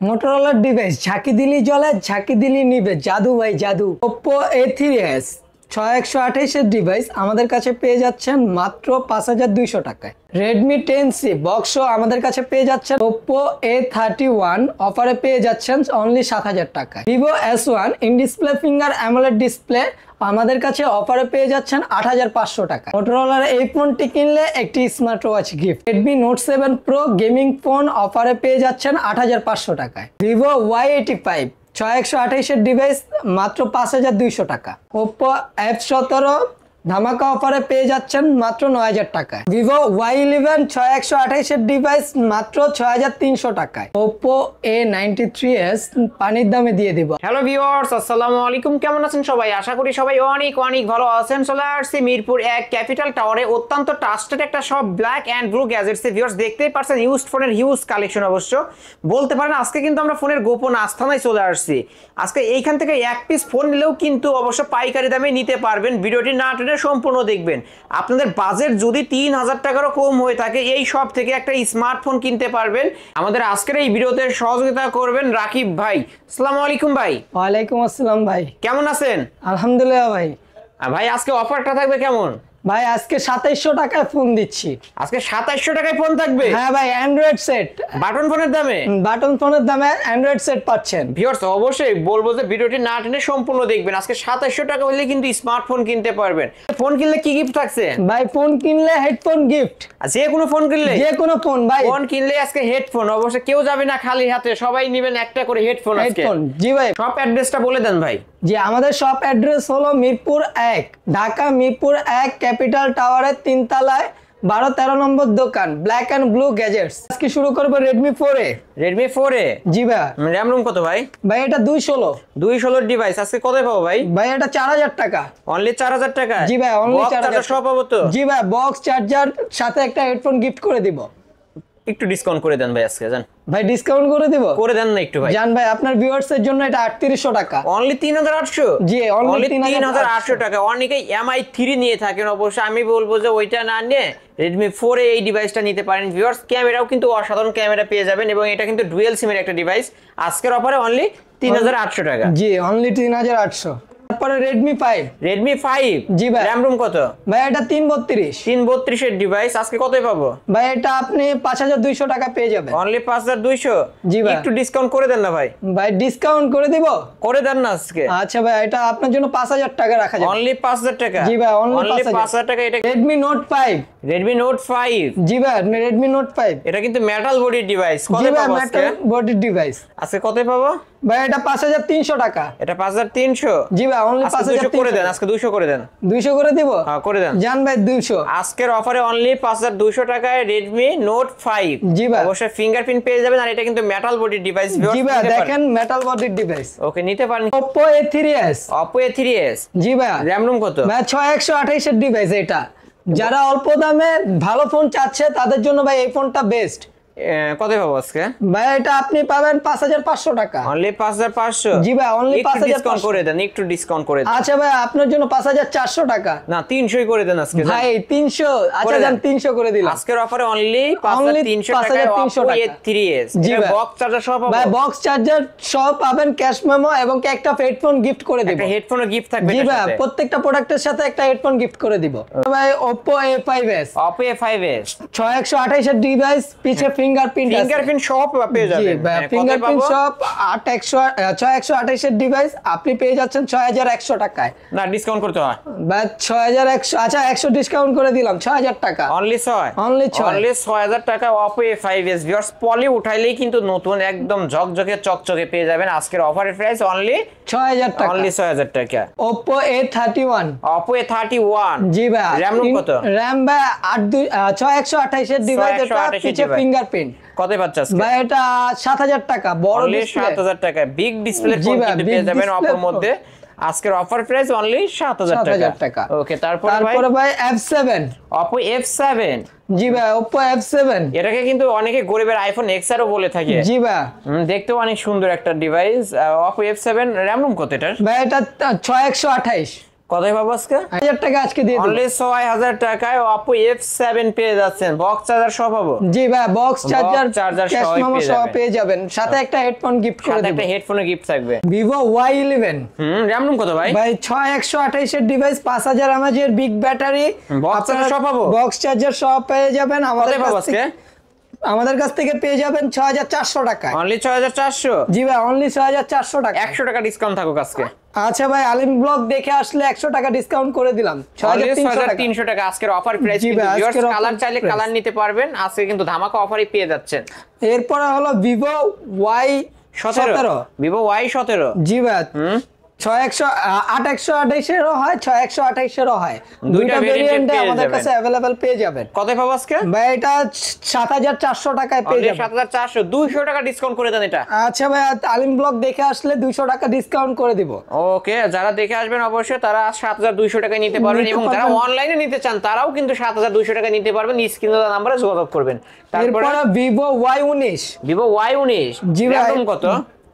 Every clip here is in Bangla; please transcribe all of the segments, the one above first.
মোটরোলার ডিভাইস ঝাঁকি দিলি জ্বলে, ঝাঁকি দিলি নিবে, জাদু ভাই জাদু। Oppo A3s 6128 এর ডিভাইস আমাদের কাছে পেয়ে যাচ্ছেন মাত্র 5200 টাকায়। Redmi 10C বক্স আমাদের কাছে পেয়ে যাচ্ছেন। Oppo A31 অফারে পেয়ে যাচ্ছেন অনলি 7000 টাকায়। Vivo S1 in display finger AMOLED display আমাদের কাছে অফারে পেয়ে যাচ্ছেন 8500 টাকা। মোটরোলার এই ফোনটি কিনলে একটি smart watch gift. Redmi Note 7 Pro gaming phone অফারে পেয়ে যাচ্ছেন 8500 টাকায়। Vivo Y85 6128 এর ডিভাইস মাত্র 5200 টাকা। Oppo F17 ধামাকা অফারে পেয়ে যাচ্ছেন মাত্র 9000 টাকায়। Vivo Y11 6128 এর ডিভাইস মাত্র 6300 টাকায়। Oppo A93s পানির দামে দিয়ে দিব। হ্যালো ভিউয়ার্স, আসসালামু আলাইকুম। কেমন আছেন সবাই? আশা করি সবাই অনেক অনেক ভালো আছেন। চলে আসছি মিরপুর 1 ক্যাপিটাল টাওয়ারে অত্যন্ত ট্রাস্টেড একটা shop black and blue gadgets. Viewers দেখতেই পারছেন ইউজড ফোনের হিউজ কালেকশন। অবশ্য বলতে পারেন আজকে কিন্তু আমরা ফোনের গোপন আস্থানায় চলে আসছি। আজকে এইখান থেকে এক পিস ফোন নিলেও কিন্তু অবশ্য পাইকারি দামে নিতে পারবেন। ভিডিওটি না টেনে সম্পূর্ণ দেখবেন। আপনাদের বাজেট যদি 3000 টাকারও কম হয়ে থাকে এই শপ থেকে একটা স্মার্টফোন কিনতে পারবেন। আমাদের আজকের এই ভিডিওতে সহযোগিতা করবেন রাকিব ভাই। আসসালামু আলাইকুম ভাই। ওয়ালাইকুম আসসালাম ভাই, কেমন আছেন? আলহামদুলিল্লাহ ভাই। ভাই আজকে অফারটা থাকবে কেমন? ভাই আজকে 2700 টাকায় ফোন দিচ্ছি। আজকে 2700 টাকায় ফোন থাকবে? হ্যাঁ ভাই, অ্যান্ড্রয়েড সেট বাটন ফোনের দামে। বাটন ফোনের দামে অ্যান্ড্রয়েড সেট পাচ্ছেন। ভিউয়ার্স অবশ্যই বলবো যে ভিডিওটি না টেনে সম্পূর্ণ দেখবেন। আজকে 2700 টাকা হলে কিন্তু স্মার্টফোন কিনতে পারবেন। ফোন কিনলে কি গিফট থাকছে? ভাই ফোন কিনলে হেডফোন গিফট। যে কোনো ফোন কিনলে? যে কোনো ফোন ভাই। ফোন কিনলে আজকে হেডফোন। অবশ্যই কেউ যাবে না খালি হাতে, সবাই নেবেন একটা করে হেডফোন আজকে। হেডফোন জি ভাই। শপ অ্যাড্রেসটা বলে দেন ভাই। জি, আমাদের শপ অ্যাড্রেস হলো মিরপুর 1, ঢাকা মিরপুর 1 ক্যাপিটাল টাওয়ারের 3 তলায় 12-13 নম্বর দোকান ব্ল্যাক অ্যান্ড ব্লু গ্যাজেটস। আজকে শুরু করব Redmi 4A। Redmi 4A জি ভাই। র‍্যাম রুম কত ভাই? ভাই এটা 216 ডিভাইস আজকে কত পাবো ভাই? ভাই এটা 4000 টাকা। অনলি 4000 টাকা? জি ভাই, অনলি 4000 সব পাবো তো? জি ভাই, বক্স চার্জার সাথে একটা হেডফোন গিফট করে দিব। একটু ডিসকাউন্ট করে দেন ভাই আজকে জান। ভাই ডিসকাউন্ট করে দিব? করে দেন না একটু ভাই। জান ভাই, আপনার ভিউয়ার্স এর জন্য এটা 3800 টাকা। অনলি 3800? জি, অনলি 3800 টাকা। অনেকেই MI3 নিয়ে থাকেন, অবশ্য আমি বলবো যে ওইটা না নিয়ে Redmi 4A এই ডিভাইসটা নিতে পারেন। ভিউয়ার্স ক্যামেরাও কিন্তু অসাধারণ ক্যামেরা পেয়ে যাবেন এবং এটা কিন্তু ডুয়াল সিমের একটা ডিভাইস। আজকের অফারে অনলি 3800 টাকা। জি, অনলি 3800। তারপরে Redmi 5 জি ভাই। র‍্যাম রুম কত? ভাই এটা 332 এর ডিভাইস আজকে কতই পাবো? ভাই এটা আপনি 5200 টাকা পেয়ে যাবেন। অনলি 5200? জি ভাই। একটু ডিসকাউন্ট করে দেন না ভাই। ভাই ডিসকাউন্ট করে দিব? করে দেন না আজকে। আচ্ছা ভাই, এটা আপনার জন্য 5000 টাকা রাখা যাবে। অনলি 5000 টাকা? জি ভাই, অনলি 5000 টাকা। এটা Redmi Note 5। Redmi Note 5? জি ভাই, Redmi Note 5 এটা কিন্তু মেটাল বডির ডিভাইস। কত জি ভাই, পাবো আজকে? মেটাল বডির ডিভাইস। আজকে কতই পাবো? ভাই এটা 5300 টাকা। এটা 5300? জি ভাই, অনলি 5300 করে দেন। আজকে 200 করে দেন। 200 করে দিব? হ্যাঁ করে দেন। জান ভাই 200। আজকের অফারে অনলি 5200 টাকায় Redmi Note 5। জি ভাই। অবশ্যই ফিঙ্গারপ্রিন্ট পেয়ে যাবেন আর এটা কিন্তু মেটাল বডির ডিভাইস। জি ভাই, দেখেন মেটাল বডির ডিভাইস। ওকে নিতে পারেন। Oppo A3s। Oppo A3s? জি ভাই। র‍্যাম রুম কত? ভাই 6128 এর ডিভাইস এটা। যারা অল্প দামে ভালো ফোন চাচ্ছে তাদের জন্য ভাই এই ফোনটা বেস্ট। কত পাবো আজকে? ভাই এটা আপনি পাবেন 5500 টাকা। অনলি 5500? জি ভাই, অনলি 5500। ডিসকাউন্ট করে দেন, একটু ডিসকাউন্ট করে দেন। আচ্ছা ভাই, আপনার জন্য 5400 টাকা। না 300ই করে দেন আজকে ভাই 300। আচ্ছা জান 300 করে দিলাম। আজকের অফারে অনলি 5300 টাকায় Oppo A3s। জি ভাই, বক্স চার্জার সহ পাবো? ভাই বক্স চার্জার সহ পাবেন, ক্যাশ মেমো এবং একটা হেডফোন গিফট করে দিব। একটা হেডফোনও গিফট থাকবে জি এর ভাই, সাথে? প্রত্যেকটা প্রোডাক্টের সাথে একটা হেডফোন গিফট করে দিব। ভাই Oppo A5s। Oppo A5s 6128 এর ডিভাইস, পিছে ফিঙ্গারপ্রিন্ট আছে। ফিঙ্গারপ্রিন্ট সব পেয়ে যাবেন। জি ভাই, ফিঙ্গারপ্রিন্ট সব 6128 এর ডিভাইস আপনি পেয়ে যাচ্ছেন 6100 টাকায়। না ডিসকাউন্ট করতে হয় ভাই 6100। আচ্ছা 100 ডিসকাউন্ট করে দিলাম, 6000 টাকা। অনলি 6? অনলি 6000 টাকা Oppo A5s। ভিউয়ার্স পলি উঠাইলেই কিন্তু নতুন একদম ঝকঝকে চকচকে পেয়ে যাবেন। আজকের অফারের প্রাইস অনলি 6000 টাকা। অনলি 6000 টাকা। Oppo A31। Oppo A31? জি ভাই। র‍্যাম রুম কত? র‍্যাম ভাই 6128 এর ডিভাইস, এটা পিছে ফিঙ্গারপ্রিন্ট। কত পাচ্ছ আজকে? ভাই এটা 7000 টাকা, বড় ডিসপ্লে। 7000 টাকা বিগ ডিসপ্লে ফোন কিন্তু পেয়ে যাবেন Oppo মধ্যে। আজকের অফার প্রাইস অনলি 7000 টাকা। ওকে তারপরে ভাই F7। Oppo F7? জি ভাই, Oppo F7 এটাকে কিন্তু অনেকে গরিবের আইফোন XR ও বলে থাকে। জি ভাই। দেখতেও অনেক সুন্দর একটা device Oppo F7। RAM ROM কত এটার? ভাই এটা 6128। কতই পাবো আজকে? 1000 টাকা আজকে দিয়ে দিন। অনলি 6000 টাকায় Oppo F7 পেয়ে যাচ্ছেন, বক্স চার্জার সহ পাবো। জি ভাই, বক্স চার্জার সহ পেয়ে যাবেন, সাথে একটা হেডফোন গিফট করে সাথে দেব। একটা হেডফোনের গিফট থাকবে। Vivo Y11 র‍্যাম রুম কত ভাই? ভাই 6128 এর ডিভাইস, 5000 mAh এর বিগ ব্যাটারি, বক্স চার্জার সহ পাবো। বক্স চার্জার সহ পেয়ে যাবেন আমাদের কাছ থেকে পেয়ে যাবেন 6400 টাকায়। অনলি 6400? জি ভাই, অনলি 6400 টাকা। 100 টাকা ডিসকাউন্ট থাকুক আজকে। আচ্ছা ভাই, আলিম ব্লগ দেখে আসলে 100 টাকা ডিসকাউন্ট করে দিলাম, 6300 টাকা আজকের অফার প্রাইস। কিন্তু ভিউয়ার্স কালার চাইলে কালার নিতে পারবেন, আজকে কিন্তু ধামাকা অফারই পেয়ে যাচ্ছেন। এরপরে হলো Vivo Y17। Vivo Y17? জি ভাই, 8128 এরও হয়, 6128 এরও হয়, দুইটা ভেরিয়েন্টে আমাদের কাছে अवेलेबल পেয়ে যাবেন। কত পাবো আজকে ভাই? এটা 7400 টাকায় পেয়ে যাবেন। 7400, 200 টাকা ডিসকাউন্ট করে দেন এটা। আচ্ছা ভাই, আলিম ব্লগ দেখে আসলে 200 টাকা ডিসকাউন্ট করে দিব। ওকে, যারা দেখে আসবেন অবশ্যই তারা 7200 টাকায় নিতে পারবেন, এবং যারা অনলাইনে নিতে চান তারাও কিন্তু 7200 টাকায় নিতে পারবেন। স্ক্রিনে দেওয়া নম্বরে যোগাযোগ করবেন। তারপরে Vivo Y19। Vivo Y19? জি ভাই, দাম কত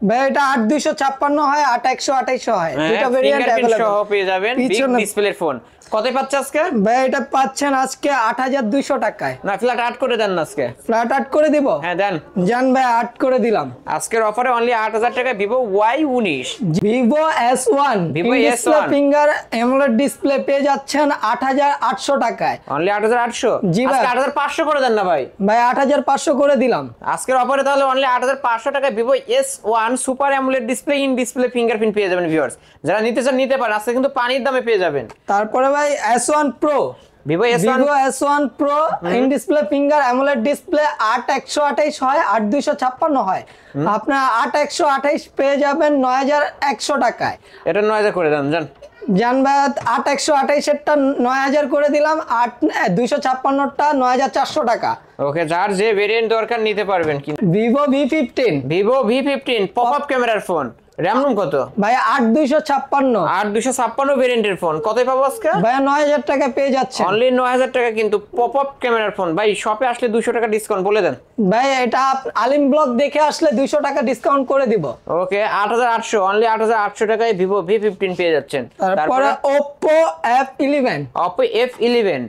ভাই? এটা 8256 হয়, 8128 হয়, দুটো ভেরিয়েন্ট ফিঙ্গারপ্রিন্ট সহ अवेलेबल পেয়ে যাবেন। বিগ ডিসপ্লের ফোন। কত পাচ্ছে আজকে? ভাই এটা পাচ্ছেন আজকে 8200 টাকায়। না, ফ্ল্যাট 8 করে দেন না আজকে। ফ্ল্যাট 8 করে দিব? হ্যাঁ দেন। জান ভাই, 8 করে দিলাম। আজকের অফারে অনলি 8000 টাকা Vivo Y19। Vivo S1 Vivo display S1 finger AMOLED display পেয়ে যাচ্ছেন 8800 টাকায়। অনলি 8800? জি ভাই। আজকে 8500 করে দেন না ভাই। ভাই 8500 করে দিলাম আজকের অফারে তাহলে অনলি 8500 টাকা Vivo S1 super AMOLED display in display fingerprint পেয়ে যাবেন ভিউয়ার্স। যারা নিতে চান নিতে পারেন, আজকে কিন্তু পানির দামে পেয়ে যাবেন। তারপরে ভাই S1 Pro, Vivo S1 Pro in display finger AMOLED display 8128 হয়, 8256 হয়, আপনার 8128 পেয়ে যাবেন 9100 টাকায়। এটা 9000 করে দেন জান। জান ভাই, 8128 এরটা 9000 করে দিলাম, 256 টা 9400 টাকা। ওকে, যার যে ভেরিয়েন্ট দরকার নিতে পারবেন। কিন্তু Vivo V15, Vivo V15 popup ক্যামেরার ফোন, র‍্যাম রুম কত ভাই? 8256। 8256 ভেরিয়েন্টের ফোন। কতই পাবো আজকে? ভাই 9000 টাকা পেয়ে যাচ্ছে। অনলি 9000 টাকা কিন্তু পপআপ ক্যামেরার ফোন। ভাই শপে আসলে 200 টাকা ডিসকাউন্ট বলে দেন। ভাই এটা আলিম ব্লগ দেখে আসলে 200 টাকা ডিসকাউন্ট করে দিব। ওকে, 8800, অনলি 8800 টাকায় Vivo V15 পেয়ে যাচ্ছেন। তারপরে Oppo F11। Oppo F11,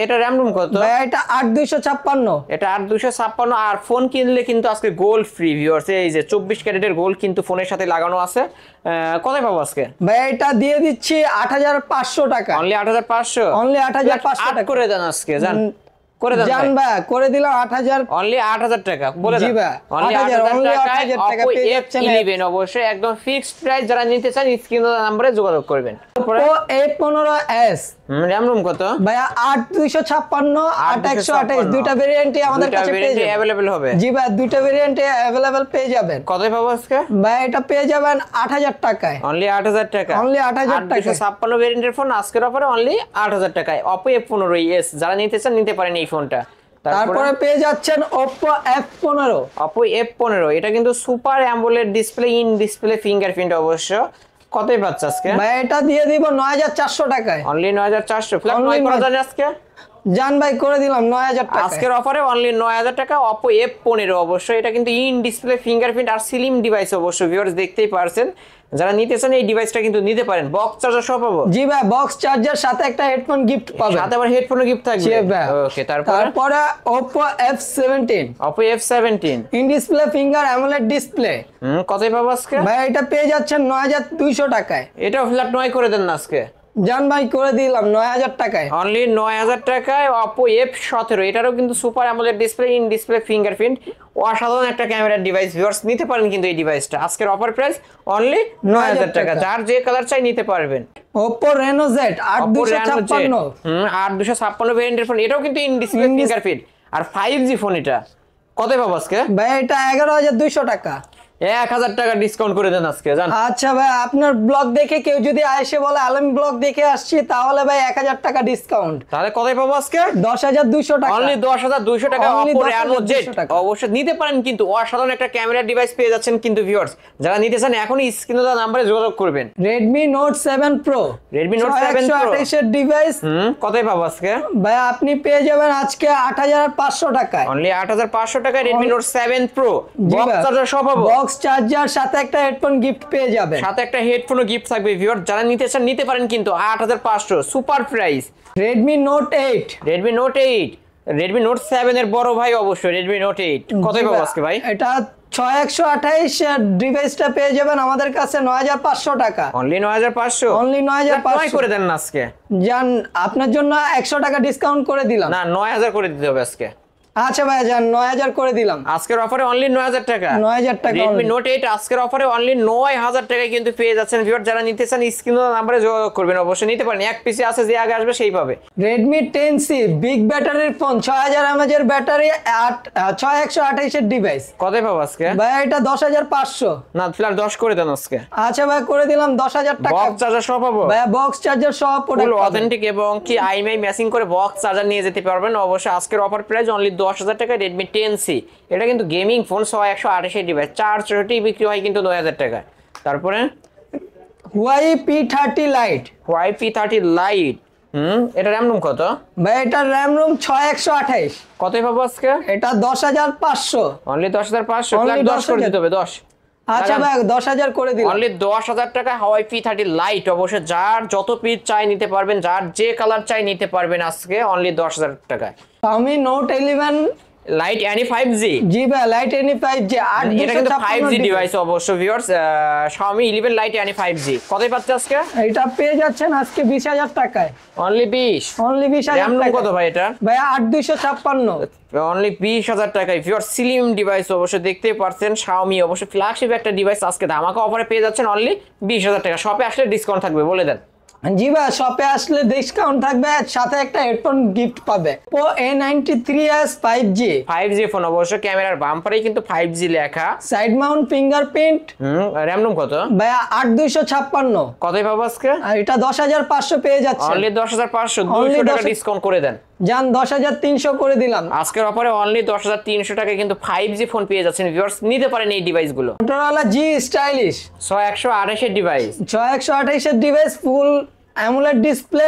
এটা র‍্যাম রুম কত? ভাই এটা 8256। এটা 8256। আর ফোন কিনলে কিন্তু আজকে গোল্ড ফ্রি ভিউয়ার্স। এই যে 24 ক্যারেটের গোল্ড কিন্তু ফোনের সাথে লাগানো আছে। কতই পাবো আজকে? ভাই এটা দিয়ে দিচ্ছি 8500 টাকা। অনলি 8500? অনলি 8500 টাকা করে দেন আজকে জান। করে দেন জান ভাই, করে দিলাম 8000। অনলি 8000 টাকা বলে দেন। জি ভাই, অনলি 8000 টাকা পেয়ে যাচ্ছেন। F11 অবশ্যই একদম ফিক্সড প্রাইস। যারা নিতে চান স্ক্রিনে দেওয়া নম্বরে যোগাযোগ করবেন। Oppo A15s, র‍্যাম রুম কত? ভাই 8256, 8128 দুইটা ভেরিয়েন্টই আমাদের কাছে পেয়ে যাবেন। अवेलेबल হবে? জি ভাই, দুইটা ভেরিয়েন্টে अवेलेबल পেয়ে যাবেন। কতই পাবো আজকে? ভাই এটা পেয়ে যাবেন 8000 টাকায়। অনলি 8000 টাকা। অনলি 8000 টাকা। 8256 ভেরিয়েন্টের ফোন আজকের অফারে অনলি 8000 টাকায় Oppo F15s। যারা নিতে চান নিতে পারেন এই ফোনটা। তারপরে পেয়ে যাচ্ছেন Oppo F15। Oppo F15 এটা কিন্তু super AMOLED display in display fingerprint অবশ্য। কতই পাচ্ছে আজকে? ভাই এটা দিয়ে দিব 9400 টাকায়। অনলি 9400। ফ্ল্যাট 9 করা যায় আজকে? জান ভাই, করে দিলাম 9000 টাকা। আজকের অফারে অনলি 9000 টাকা Oppo F15 অবশ্যই। এটা কিন্তু ইন ডিসপ্লে ফিঙ্গারপ্রিন্ট আর স্লিম ডিভাইস অবশ্য ভিউয়ার্স, দেখতেই পারছেন। যারা নিতে চান এই ডিভাইসটা কিন্তু নিতে পারেন। বক্স চার্জার সহ পাবো? জি ভাই, বক্স চার্জার সাথে একটা হেডফোন গিফট পাবেন। সাথে আবার হেডফোনও গিফট থাকবে। জি ভাই। ওকে, তারপরে Oppo F17। Oppo F17 in display finger AMOLED display. কতই পাবো আজকে? ভাই এটা পেয়ে যাচ্ছেন 9200 টাকায়। এটাও ফ্ল্যাট 9 করে দেন না আজকে। জান ভাই, করে দিলাম 9000 টাকায়। অনলি 9000 টাকায় Oppo F17। এটারও কিন্তু super AMOLED display in display fingerprint, অসাধারণ একটা ক্যামেরার ডিভাইস ভিউয়ার্স। নিতে পারেন কিন্তু এই ডিভাইসটা। আজকের অফার প্রাইস অনলি 9000 টাকা। যার যে কালার চাই নিতে পারবেন। Oppo Reno Z 8256। 8256 ভেরিয়েন্টের ফোন। এটাও কিন্তু ইন ডিসপ্লে ফিঙ্গারপ্রিন্ট আর 5G ফোন। এটা কতই পাবো আজকে? ভাই এটা 11200 টাকা। 1000 টাকা ডিসকাউন্ট করে দেন আজকে জান। আচ্ছা ভাই, আপনার ব্লগ দেখে কেউ যদি এসে বলে আলম ব্লগ দেখে আসছি, তাহলে ভাই 1000 টাকা ডিসকাউন্ট। তাহলে কতই পাবো আজকে? 10200 টাকা। অনলি 10200 টাকা Only Oppo Reno 10,200 Z টাকা। অবশ্যই নিতে পারেন কিন্তু অসাধারণ একটা ক্যামেরা ডিভাইস পেয়ে যাচ্ছেন কিন্তু ভিউয়ার্স। যারা নিতে চান এখনই স্ক্রিনে দেওয়া নম্বরে যোগাযোগ করবেন। Redmi Note 7 Pro, Redmi Note 7 Pro 128 এর ডিভাইস। কতই পাবো আজকে? ভাই আপনি পেয়ে যাবেন আজকে 8500 টাকায়। অনলি 8500 টাকায় Redmi Note 7 Pro জি বক্স ভাই। চার্জার সহ পাবো? বক্স বক্স চার্জার সাথে একটা হেডফোন গিফট পেয়ে যাবেন। সাথে একটা হেডফোনও গিফট থাকবে ভিউয়ার, যারা নিতে চান নিতে পারেন কিন্তু 8500 super price. Redmi note 8, Redmi note 8, Redmi note 7 এর বড় ভাই অবশ্যই রেডমি নোট 8 কতই পাবো আজকে ভাই? এটা 6128 ডিভাইসটা পেয়ে যাবেন আমাদের কাছে 9500 টাকা। অনলি 9500, অনলি 9500 করে দেন না আজকে। জান আপনার জন্য 100 টাকা ডিসকাউন্ট করে দিলাম। না 9000 করে দিতে হবে আজকে। আচ্ছা ভাই জান 9000 করে দিলাম আজকের অফারে অনলি 9000 টাকা। 9000 টাকা Redmi only। Note 8 আজকের অফারে অনলি 9000 টাকায় কিন্তু পেয়ে যাচ্ছেন ভিউয়ার, যারা নিতে চান স্ক্রিনে নম্বরে যোগাযোগ করবেন, অবশ্যই নিতে পারেন। এক পিসে আছে, যে আগে আসবে সেই পাবে। Redmi 10C বিগ ব্যাটারির ফোন, 6000 mAh এর ব্যাটারি, 6128 এর ডিভাইস। কতই পাবো আজকে ভাই এটা 10500। না ফিলার 10 করে দেন আজকে। আচ্ছা ভাই করে দিলাম 10000 টাকা। বক্স চার্জার সহ পাবো ভাই বক্স চার্জার সহ ফুল প্রোডাক্ট অথেন্টিক এবং কি আইএমআই ম্যাচিং করে বক্স চার্জার নিয়ে যেতে পারবেন। অবশ্যই আজকের অফার প্রাইস অনলি 10000 টাকা। Redmi 10C এটা কিন্তু গেমিং ফোন, 128 এর ডিভাইস, 464 বিক্রি হয় কিন্তু 9000 টাকায়। তারপরে Huawei P30 Lite। Huawei P30 Lite, এটা র্যাম রুম কত? ভাই এটা র্যাম রুম 6128। কতই পাবো আজকে? এটা 10500। অনলি 10500, Only 10 করে 10,000 দিতে হবে 10। আচ্ছা ভাই 10000 করে দিলাম। অনলি 10000 টাকা Huawei P30 Lite। অবশ্যই যার যত পিস চাই নিতে পারবেন, যার যে কালার চাই নিতে পারবেন আজকে অনলি 10000 টাকায়। Xiaomi Note 11 light any 5G, জি ভাই লাইট এনি 5G এটা কিন্তু 5G 8256 ডিভাইস অবশ্য viewers. Xiaomi 11 Lite any 5G কতই পাচ্ছে আজকে? এটা পেয়ে যাচ্ছেন আজকে 20000 টাকায়। অনলি 20। অনলি 20000 র্যাম টাকা। কত ভাই এটা? ভাই 8256। অনলি 20000 টাকায় ভিউয়ার্স, স্লিম ডিভাইস অবশ্যই দেখতেই পারছেন। Xiaomi অবশ্যই ফ্ল্যাগশিপ একটা ডিভাইস আজকে ধামাকা অফারে পেয়ে যাচ্ছেন অনলি 20000 টাকা। শপে আসলে ডিসকাউন্ট থাকবে বলে দেন। জি ভাই শপে আসলে ডিসকাউন্ট থাকবে, সাথে একটা হেডফোন গিফট পাবে। Oppo A93s 5G 5G phone, অবশ্য ক্যামেরার বাম্পারেই কিন্তু 5G লেখা। Side Mount fingerprint. RAM room কত? ভাই 8256। কতই পাবো আজকে? আর এটা 10500 পেয়ে যাচ্ছে। অনলি 10500, Only 200 টাকা 10,000 ডিসকাউন্ট করে দেন। জান 10300 করে দিলাম। আজকের অফারে অনলি 10300 টাকায় কিন্তু 5G ফোন পেয়ে যাচ্ছেন ভিউয়ার্স, নিতে পারেন এই ডিভাইসগুলো। Motorola G স্টাইলিশ 128 এর ডিভাইস, 6128 এর ডিভাইস, ফুল অ্যামোলেড ডিসপ্লে,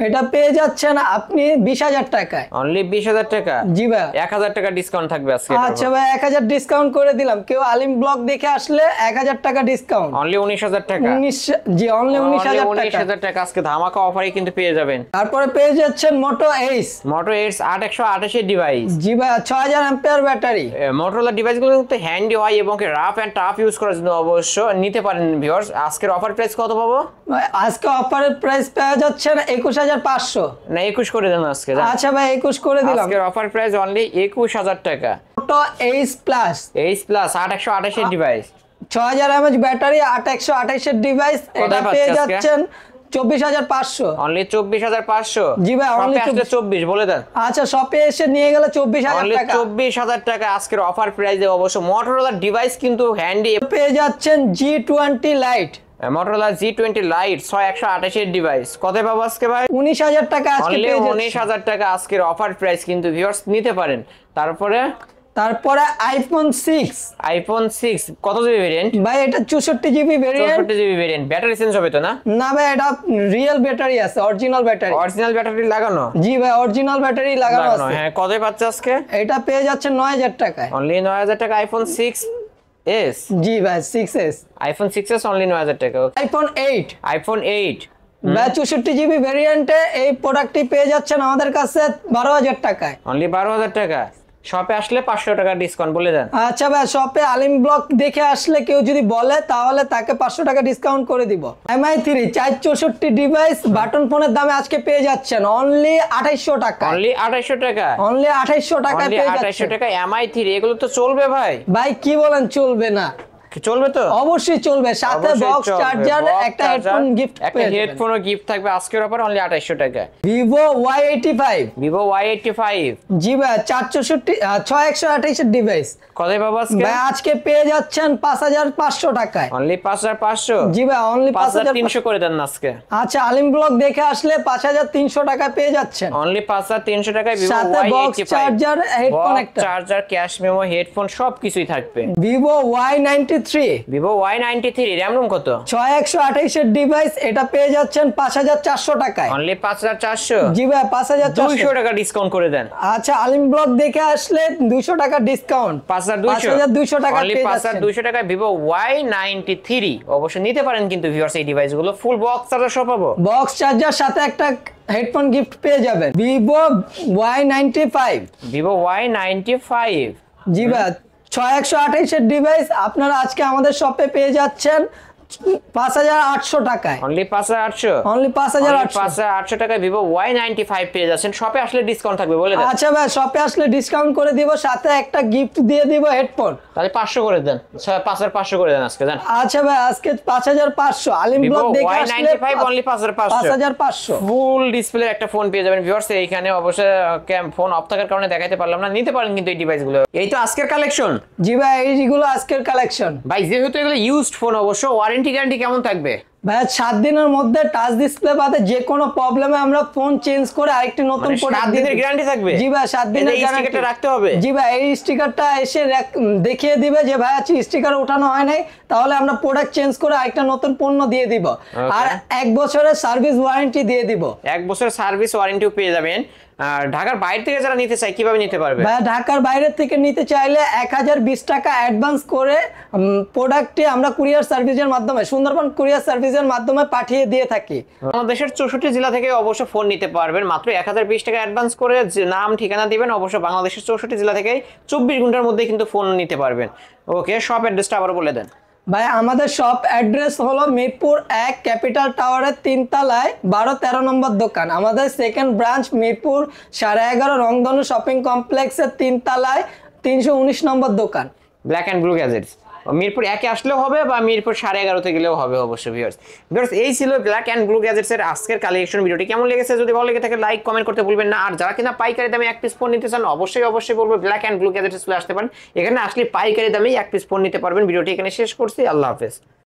এটা পেয়ে যাচ্ছেন আপনি 20000 টাকায়। অনলি 20000 টাকা। জি ভাই 1000 টাকা ডিসকাউন্ট থাকবে আজকে। আচ্ছা ভাই 1000 ডিসকাউন্ট করে দিলাম। কেউ আলিম ব্লগ দেখে আসলে 1000 টাকা ডিসকাউন্ট। অনলি 19000 টাকা। 19 জি অনলি 19000 টাকা। 19000 টাকা আজকে ধামাকা অফারে কিন্তু পেয়ে যাবেন। তারপরে পেয়ে যাচ্ছেন Moto Ace। Moto Ace 8128 এর ডিভাইস, জি ভাই 6000 অ্যাম্পিয়ার ব্যাটারি। মোটরোলা ডিভাইসগুলো কিন্তু হ্যান্ডি হয় এবং রাফ এন্ড টাফ ইউজ করার জন্য অবশ্য নিতে পারেন ভিউয়ার্স। আজকের অফার প্রাইস কত পাবো? আজকে অফারের প্রাইস পেয়ে যাচ্ছেন 21500। না 21 করে দেন আজকে। আচ্ছা ভাই 21 করে দিলাম। আজকের অফার প্রাইস অনলি 21000 টাকা। Moto Ace Plus Ace Plus 8128 এর ডিভাইস, 6000 mAh ব্যাটারি, 8128 এর ডিভাইস, এটা পাচ্ছি পেয়ে আজকে? যাচ্ছেন 24500। অনলি 24500। জি ভাই, only শপে আসলে 24 বলে দেন। আচ্ছা শপে এসে নিয়ে গেলে 24000 অনলি টাকা 24000 টাকা আজকের অফার প্রাইসে। অবশ্য মোটরোলা ডিভাইস কিন্তু হ্যান্ডি। পেয়ে যাচ্ছেন G20 Lite, Motorola G20 Lite 6128 এর ডিভাইস কতই পাবো আজকে ভাই? 19000 টাকা আজকে অনলি পেয়ে যাচ্ছেন। 19000 টাকা আজকের অফার প্রাইস কিন্তু ভিউয়ার্স, নিতে পারেন। তারপরে iPhone 6। iPhone 6 কত জিবি ভেরিয়েন্ট? ভাই এটা 64GB variant. 64 GB variant. Battery change হবে তো না? না ভাই এটা রিয়েল ব্যাটারি আছে, অরিজিনাল ব্যাটারি। অরিজিনাল ব্যাটারি লাগানো? জি ভাই অরিজিনাল ব্যাটারি লাগানো আছে। হ্যাঁ কতই পাচ্ছে আজকে? এটা পেয়ে যাচ্ছেন 9000 টাকায়। অনলি 9000 টাকা iPhone 6s। জি ভাই 6s। iPhone 6s অনলি 9000 টাকা। iPhone 8। iPhone 8 ভাই 64GB ভেরিয়েন্টে এই প্রোডাক্টটি পেয়ে যাচ্ছেন আমাদের কাছে 12000 টাকায়। অনলি 12000 টাকা। শপে আসলে 500 টাকা ডিসকাউন্ট বলে দেন। আচ্ছা ভাই শপে আলিম ব্লগ দেখে আসলে কেউ যদি বলে তাহলে তাকে 500 টাকা ডিসকাউন্ট করে দিব। MI3 464 ডিভাইস বাটন ফোনের দামে আজকে পেয়ে যাচ্ছেন অনলি 2800 টাকা। অনলি 2800 টাকা। অনলি 2800 টাকায় অনলি পেয়ে 2800 যাচ্ছেন। টাকা MI3 এগুলো তো চলবে ভাই? ভাই কি বলেন চলবে না? চলবে তো? অবশ্যই চলবে, সাথে অবশ্যই বক্স চলবে। চার্জার, Box একটা charger, হেডফোন গিফট একটা পেয়ে যাবেন। হেডফোনও গিফট থাকবে আজকের অফার অনলি 2800 টাকা। Vivo Y85। Vivo Y85 জি ভাই 6128 এর ডিভাইস কতই পাবো আজকে? ভাই আজকে পেয়ে যাচ্ছেন 5500 টাকায়। অনলি 5500। জি ভাই অনলি 5300 করে দেন না আজকে। আচ্ছা আলিম ব্লগ দেখে আসলে 5300 টাকায় পেয়ে যাচ্ছেন। অনলি 5300 টাকায় Vivo সাথে বক্স Y85, চার্জার, হেডফোন একটা। চার্জার, ক্যাশ মেমো, হেডফোন সবকিছুই থাকবে। Vivo Y93 Vivo Y93 RAM room কত? 6128 এর ডিভাইস, এটা পেয়ে যাচ্ছেন 5400 টাকায়। অনলি 5400? জি ভাই 5400। 200 টাকা ডিসকাউন্ট করে দেন। আচ্ছা, আলিম ব্লগ দেখে আসলে 200 টাকা ডিসকাউন্ট, 5200 টাকা অনলি পেয়ে যাচ্ছেন। 5200 টাকায় ভিভো Y93 অবশ্যই নিতে পারেন কিন্তু ভিউয়ার্স এই ডিভাইসগুলো ফুল বক্স চার্জার সহ পাবো। বক্স চার্জার সাথে একটা হেডফোন গিফট পেয়ে যাবেন। ভিভো Y95, ভিভো Y95 জি ভাই 6128 এর ডিভাইস আপনারা আজকে আমাদের শপে পেয়ে যাচ্ছেন 5800 টাকায়। অনলি 5800? অনলি 5800। 5800 টাকায় ভিভো Y95 পেয়ে যাচ্ছেন। শপে আসলে ডিসকাউন্ট থাকবে বলে দেন। আচ্ছা ভাই, শপে আসলে ডিসকাউন্ট করে দিব, সাথে একটা গিফট দিয়ে দিব হেডফোন। তাহলে 500 করে দেন, 5500 করে দেন আজকে দেন। আচ্ছা ভাই, আজকে 5500 আলিম ব্লগ ভিভো দেখে আসলে Y95 অনলি 5500। 5500 ফুল ডিসপ্লে একটা ফোন পেয়ে যাবেন ভিউয়ার্স। এইখানে অবশ্যই ফোন অফ থাকার কারণে দেখাইতে পারলাম না, নিতে পারেন কিন্তু এই ডিভাইসগুলো। এই তো আজকের কালেকশন। জি ভাই, এইগুলো আজকের কালেকশন। ভাই যেহেতু এগুলো ইউজড ফোন, অবশ্য ওয়ারেন্টি গ্যারান্টি কেমন থাকবে? ভাই 7 দিনের মধ্যে টাচ ডিসপ্লে বাদে যে কোনো প্রবলেমে আমরা ফোন চেঞ্জ করে আরেকটি নতুন মানে প্রোডাক্ট 7 দিনের গ্যারান্টি থাকবে? জি ভাই 7 দিনের এই গ্যারান্টি স্টিকারটা রাখতে হবে? জি ভাই, এই স্টিকারটা এসে দেখিয়ে দিবে যে ভাই আচ্ছা স্টিকার ওঠানো হয় নাই, তাহলে আমরা প্রোডাক্ট চেঞ্জ করে আরেকটা নতুন পণ্য দিয়ে দিব। আর 1 বছরের সার্ভিস ওয়ারেন্টি দিয়ে দিব। 1 বছরের সার্ভিস ওয়ারেন্টিও পেয়ে যাবেন। আর ঢাকার বাইরে থেকে যারা নিতে চায় কিভাবে নিতে পারবে? ভাই ঢাকার বাইরে থেকে নিতে চাইলে 1020 টাকা অ্যাডভান্স করে প্রোডাক্টটি আমরা কুরিয়ার সার্ভিসের মাধ্যমে, সুন্দরবন কুরিয়ার সার্ভিসের মাধ্যমে পাঠিয়ে দিয়ে থাকি। বাংলাদেশের 64 জেলা থেকে অবশ্য ফোন নিতে পারবেন মাত্র 1020 টাকা অ্যাডভান্স করে। নাম ঠিকানা দিবেন, অবশ্য বাংলাদেশের 64 জেলা থেকে 24 ঘন্টার মধ্যে কিন্তু ফোন নিতে পারবেন। ওকে, শপ অ্যাড্রেসটা আবার বলে দেন। ভাই আমাদের শপ অ্যাড্রেস হলো মিরপুর 1 ক্যাপিটাল টাওয়ারের 3 তলায় 12-13 নম্বর দোকান। আমাদের সেকেন্ড ব্রাঞ্চ মিরপুর 11.5 রংধনু শপিং কমপ্লেক্সের 3 তলায় 319 নম্বর দোকান। Black and blue gadgets Mirpur 1-এ আসলেও হবে বা মিরপুর 11.5-তে গেলেও হবে অবশ্যই ভিউয়ার্স। এই ছিল ব্ল্যাক অ্যান্ড ব্লু গ্যাজেটস এর আজকের কালেকশন। ভিডিওটি কেমন লেগেছে যদি ভালো লেগে থাকে লাইক কমেন্ট করতে ভুলবেন না। আর যারা কিনা পাইকারি দামে 1 পিস ফোন নিতে চান অবশ্যই বলবো ব্ল্যাক অ্যান্ড ব্লু গ্যাজেটস চলে আসতে পারেন। এখানে আসলে পাইকারি দামেই 1 পিস ফোন নিতে পারবেন। ভিডিওটি এখানে শেষ করছি, আল্লাহ হাফেজ।